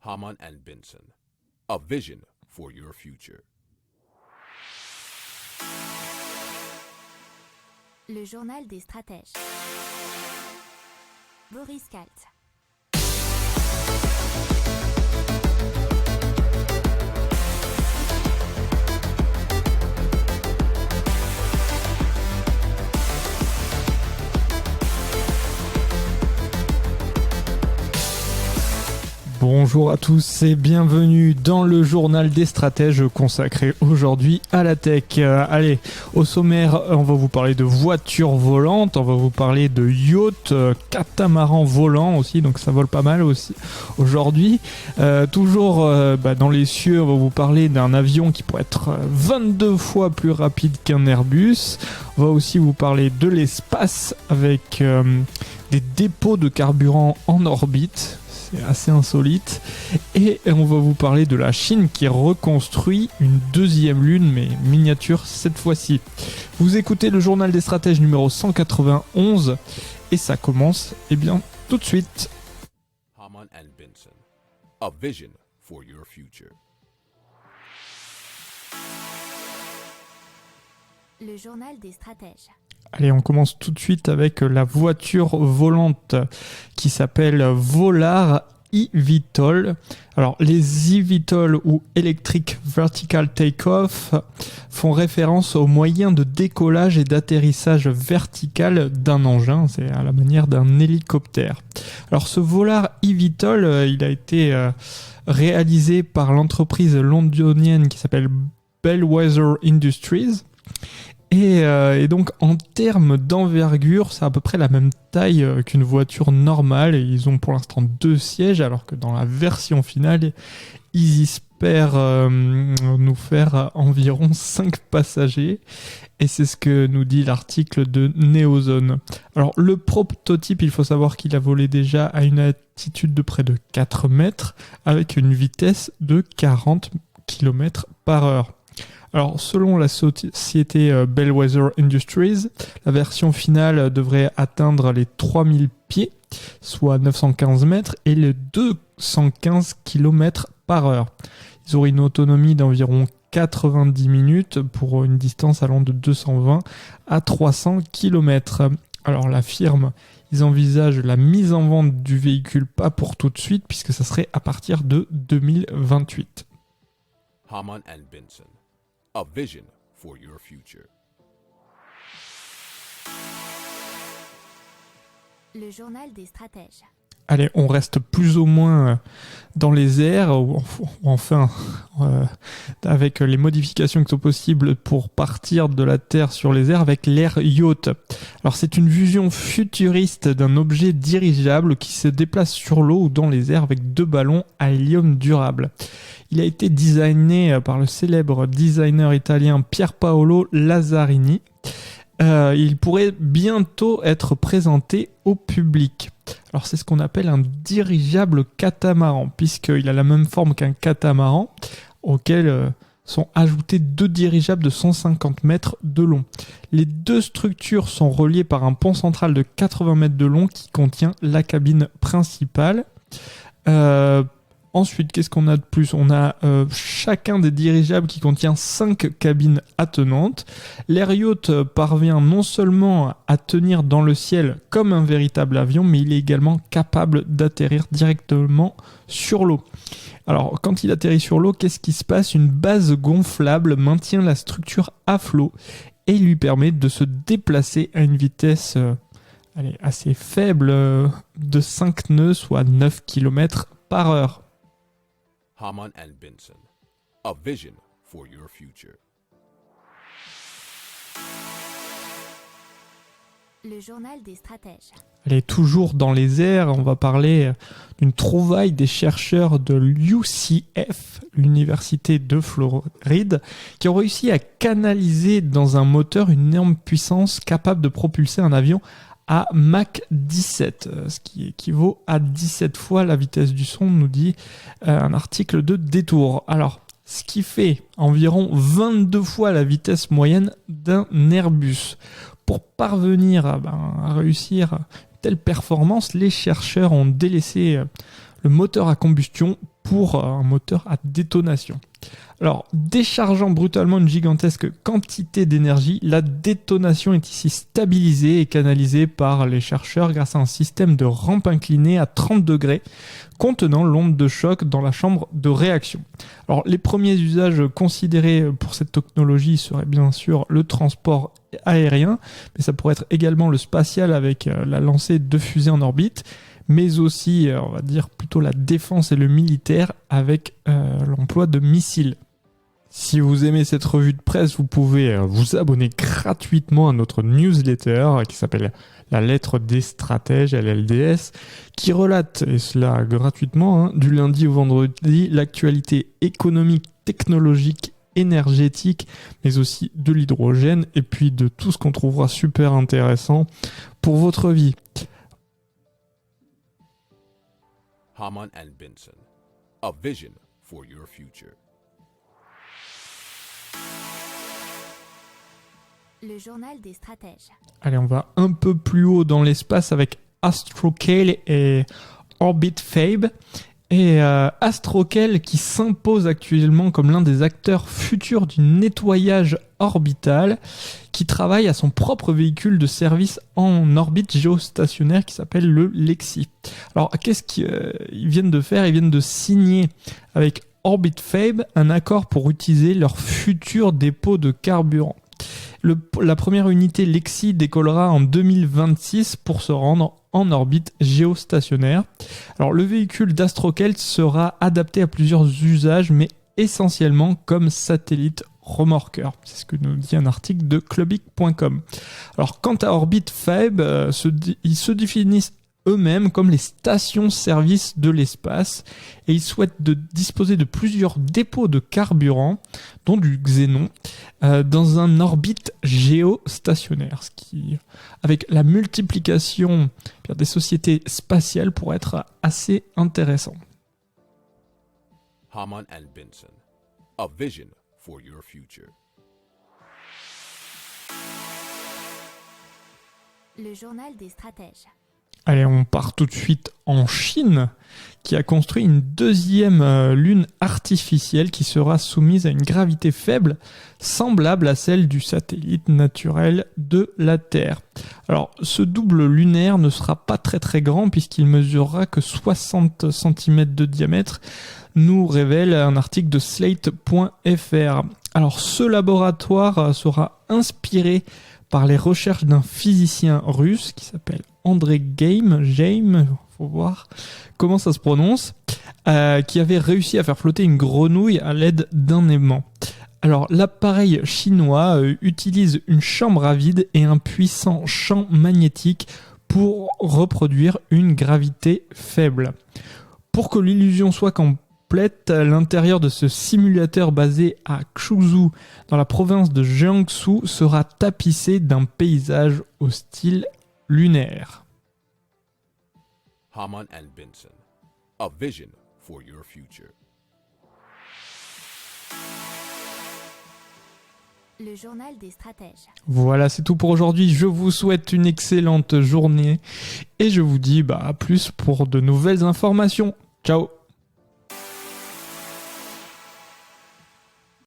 Hamann and Benson, a vision for your future. Le journal des stratèges. Boris Kalt. Bonjour à tous et bienvenue dans le journal des stratèges consacré aujourd'hui à la tech. Allez, au sommaire, on va vous parler de voitures volantes, on va vous parler de yachts, catamarans volants aussi, donc ça vole pas mal aussi aujourd'hui. Toujours dans les cieux, on va vous parler d'un avion qui pourrait être 22 fois plus rapide qu'un Airbus. On va aussi vous parler de l'espace avec des dépôts de carburant en orbite. Assez insolite, et on va vous parler de la Chine qui reconstruit une deuxième lune, mais miniature cette fois-ci. Vous écoutez le journal des stratèges numéro 191 et ça commence tout de suite. Hamann and Benson, a vision for your future. Le journal des stratèges. Allez, on commence tout de suite avec la voiture volante qui s'appelle Volar eVTOL. Alors, les eVTOL ou Electric Vertical Takeoff font référence aux moyens de décollage et d'atterrissage vertical d'un engin, c'est à la manière d'un hélicoptère. Alors, ce Volar eVTOL, il a été réalisé par l'entreprise londonienne qui s'appelle Bellwether Industries. Et donc en termes d'envergure, c'est à peu près la même taille qu'une voiture normale. Et ils ont pour l'instant 2 sièges, alors que dans la version finale, ils espèrent nous faire environ 5 passagers. Et c'est ce que nous dit l'article de Neozone. Alors le prototype, il faut savoir qu'il a volé déjà à une altitude de près de 4 mètres, avec une vitesse de 40 km/h. Alors, selon la société Bellwether Industries, la version finale devrait atteindre les 3000 pieds, soit 915 mètres, et les 215 km/h. Ils auraient une autonomie d'environ 90 minutes pour une distance allant de 220 à 300 km. Alors, la firme, ils envisagent la mise en vente du véhicule pas pour tout de suite, puisque ça serait à partir de 2028. Hamann and Benson, a vision for your future. Le journal des stratèges. Allez, on reste plus ou moins dans les airs, ou enfin avec les modifications qui sont possibles pour partir de la Terre sur les airs avec l'Air Yacht. Alors c'est une vision futuriste d'un objet dirigeable qui se déplace sur l'eau ou dans les airs avec 2 ballons à hélium durable. Il a été designé par le célèbre designer italien Pier Paolo Lazzarini. Il pourrait bientôt être présenté au public. Alors c'est ce qu'on appelle un dirigeable catamaran, puisqu'il a la même forme qu'un catamaran, auquel sont ajoutés 2 dirigeables de 150 mètres de long. Les 2 structures sont reliées par un pont central de 80 mètres de long qui contient la cabine principale. Ensuite, qu'est-ce qu'on a de plus ? On a chacun des dirigeables qui contient 5 cabines attenantes. L'Air Yacht parvient non seulement à tenir dans le ciel comme un véritable avion, mais il est également capable d'atterrir directement sur l'eau. Alors, quand il atterrit sur l'eau, qu'est-ce qui se passe ? Une base gonflable maintient la structure à flot et lui permet de se déplacer à une vitesse assez faible de 5 nœuds, soit 9 km/h. Hamann and Benson, a vision for your future. Le journal des stratèges. Elle est toujours dans les airs. On va parler d'une trouvaille des chercheurs de l'UCF, l'Université de Floride, qui ont réussi à canaliser dans un moteur une énorme puissance capable de propulser un avion à Mach 17, ce qui équivaut à 17 fois la vitesse du son, nous dit un article de Détour. Alors, ce qui fait environ 22 fois la vitesse moyenne d'un Airbus. Pour parvenir à réussir telle performance, les chercheurs ont délaissé le moteur à combustion pour un moteur à détonation. Alors, déchargeant brutalement une gigantesque quantité d'énergie, la détonation est ici stabilisée et canalisée par les chercheurs grâce à un système de rampe inclinée à 30 degrés contenant l'onde de choc dans la chambre de réaction. Alors, les premiers usages considérés pour cette technologie seraient bien sûr le transport aérien, mais ça pourrait être également le spatial avec la lancée de fusées en orbite, mais aussi, on va dire, plutôt la défense et le militaire avec l'emploi de missiles. Si vous aimez cette revue de presse, vous pouvez vous abonner gratuitement à notre newsletter qui s'appelle La Lettre des Stratèges, LLDS, qui relate, et cela gratuitement, du lundi au vendredi, l'actualité économique, technologique, énergétique, mais aussi de l'hydrogène, et puis de tout ce qu'on trouvera super intéressant pour votre vie. Hamann and Benson, a vision for your future. Le journal des stratèges. Allez, on va un peu plus haut dans l'espace avec Astrocale et Orbit Fabe. Et Astrocale qui s'impose actuellement comme l'un des acteurs futurs du nettoyage orbital, qui travaille à son propre véhicule de service en orbite géostationnaire qui s'appelle le Lexi. Alors, qu'est-ce qu'ils viennent de faire ? Ils viennent de signer avec Orbit Fabe un accord pour utiliser leur futur dépôt de carburant. La première unité Lexi décollera en 2026 pour se rendre en orbite géostationnaire. Alors, le véhicule d'Astrocale sera adapté à plusieurs usages, mais essentiellement comme satellite remorqueur. C'est ce que nous dit un article de clubic.com. Alors, quant à Orbit Fabe, ils se définissent eux-mêmes comme les stations-service de l'espace et ils souhaitent disposer de plusieurs dépôts de carburant, dont du xénon, dans un orbite géostationnaire, ce qui, avec la multiplication des sociétés spatiales, pourrait être assez intéressant. Hamann and Benson, a vision for your future. Le journal des stratèges. Allez, on part tout de suite en Chine, qui a construit une deuxième lune artificielle qui sera soumise à une gravité faible, semblable à celle du satellite naturel de la Terre. Alors, ce double lunaire ne sera pas très grand puisqu'il mesurera que 60 cm de diamètre, nous révèle un article de Slate.fr. Alors, ce laboratoire sera inspiré par les recherches d'un physicien russe qui s'appelle André Geim, faut voir comment ça se prononce, qui avait réussi à faire flotter une grenouille à l'aide d'un aimant. Alors, l'appareil chinois utilise une chambre à vide et un puissant champ magnétique pour reproduire une gravité faible. Pour que l'illusion soit complète, l'intérieur de ce simulateur basé à Xuzhou, dans la province de Jiangsu, sera tapissé d'un paysage au style lunaire. Hamann and Benson, a vision for your future. Le journal des stratèges. Voilà, c'est tout pour aujourd'hui. Je vous souhaite une excellente journée et je vous dis à plus pour de nouvelles informations. Ciao!